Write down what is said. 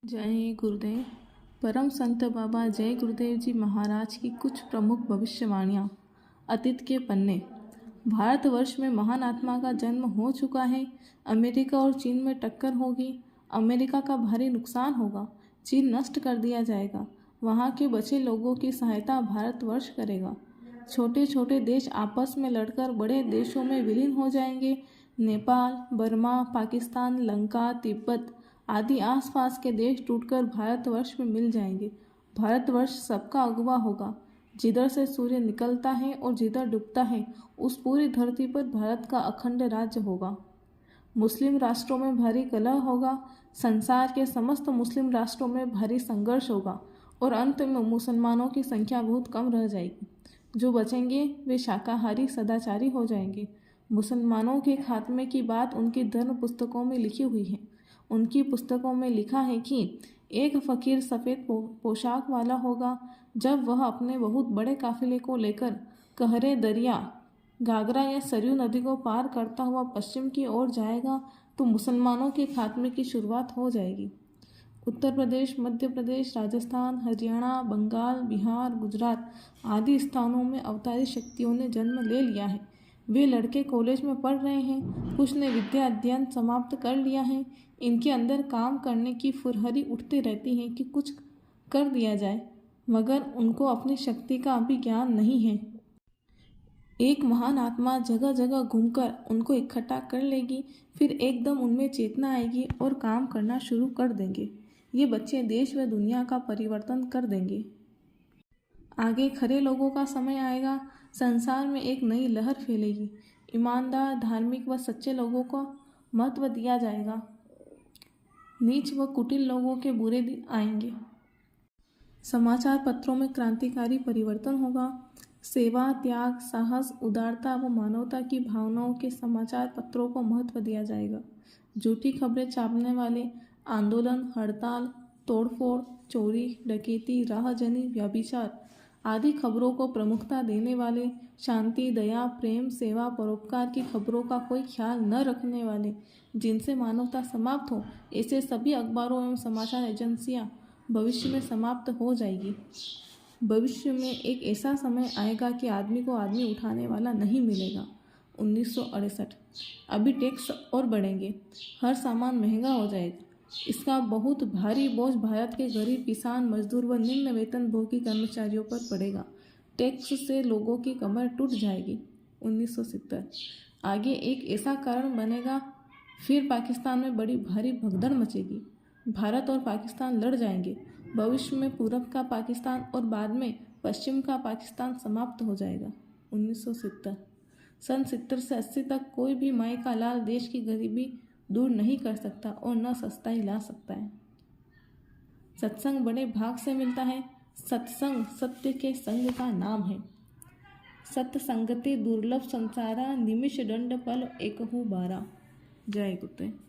जय गुरुदेव। परम संत बाबा जय गुरुदेव जी महाराज की कुछ प्रमुख भविष्यवाणियाँ। अतीत के पन्ने। भारतवर्ष में महान आत्मा का जन्म हो चुका है। अमेरिका और चीन में टक्कर होगी। अमेरिका का भारी नुकसान होगा। चीन नष्ट कर दिया जाएगा। वहाँ के बचे लोगों की सहायता भारतवर्ष करेगा। छोटे छोटे देश आपस में लड़कर बड़े देशों में विलीन हो जाएंगे। नेपाल, बर्मा, पाकिस्तान, लंका, तिब्बत आदि आसपास के देश टूटकर भारतवर्ष में मिल जाएंगे। भारतवर्ष सबका अगुवा होगा। जिधर से सूर्य निकलता है और जिधर डूबता है उस पूरी धरती पर भारत का अखंड राज्य होगा। मुस्लिम राष्ट्रों में भारी कलह होगा। संसार के समस्त मुस्लिम राष्ट्रों में भारी संघर्ष होगा और अंत में मुसलमानों की संख्या बहुत कम रह जाएगी। जो बचेंगे वे शाकाहारी सदाचारी हो जाएंगे। मुसलमानों के खात्मे की बात उनकी धर्म पुस्तकों में लिखी हुई है। उनकी पुस्तकों में लिखा है कि एक फ़कीर सफ़ेद पोशाक वाला होगा। जब वह अपने बहुत बड़े काफिले को लेकर कहरे दरिया, घाघरा या सरयू नदी को पार करता हुआ पश्चिम की ओर जाएगा तो मुसलमानों के खात्मे की शुरुआत हो जाएगी। उत्तर प्रदेश, मध्य प्रदेश, राजस्थान, हरियाणा, बंगाल, बिहार, गुजरात आदि स्थानों में अवतारी शक्तियों ने जन्म ले लिया है। वे लड़के कॉलेज में पढ़ रहे हैं। कुछ ने विद्या अध्ययन समाप्त कर लिया है। इनके अंदर काम करने की फुरहरी उठती रहती है कि कुछ कर दिया जाए, मगर उनको अपनी शक्ति का अभी ज्ञान नहीं है। एक महान आत्मा जगह जगह घूमकर उनको इकट्ठा कर लेगी। फिर एकदम उनमें चेतना आएगी और काम करना शुरू कर देंगे। ये बच्चे देश व दुनिया का परिवर्तन कर देंगे। आगे खरे लोगों का समय आएगा। संसार में एक नई लहर फैलेगी। ईमानदार, धार्मिक व सच्चे लोगों को महत्व दिया जाएगा। नीच व कुटिल लोगों के बुरे दिन आएंगे। समाचार पत्रों में क्रांतिकारी परिवर्तन होगा। सेवा, त्याग, साहस, उदारता व मानवता की भावनाओं के समाचार पत्रों को महत्व दिया जाएगा। झूठी खबरें छापने वाले, आंदोलन, हड़ताल, तोड़फोड़, चोरी, डकैती, राहजनी, व्यभिचार आदि खबरों को प्रमुखता देने वाले, शांति, दया, प्रेम, सेवा, परोपकार की खबरों का कोई ख्याल न रखने वाले, जिनसे मानवता समाप्त हो, ऐसे सभी अखबारों एवं समाचार एजेंसियां भविष्य में समाप्त हो जाएगी। भविष्य में एक ऐसा समय आएगा कि आदमी को आदमी उठाने वाला नहीं मिलेगा। 1968। अभी टैक्स और बढ़ेंगे। हर सामान महंगा हो जाएगा। इसका बहुत भारी बोझ भारत के गरीब किसान, मजदूर व निम्न वेतन भोगी कर्मचारियों पर पड़ेगा। टैक्स से लोगों की कमर टूट जाएगी। 1970। आगे एक ऐसा कारण बनेगा, फिर पाकिस्तान में बड़ी भारी भगदड़ मचेगी। भारत और पाकिस्तान लड़ जाएंगे। भविष्य में पूरब का पाकिस्तान और बाद में पश्चिम का पाकिस्तान समाप्त हो जाएगा। 1970। सन 70 से 80 तक कोई भी माई का लाल देश की गरीबी दूर नहीं कर सकता और न सस्ताई ला सकता है। सत्संग बड़े भाग से मिलता है। सत्संग सत्य के संग का नाम है। सत्संगति दुर्लभ संसारा, निमिष दंड पल एकहु बारा। जय गुरुदेव।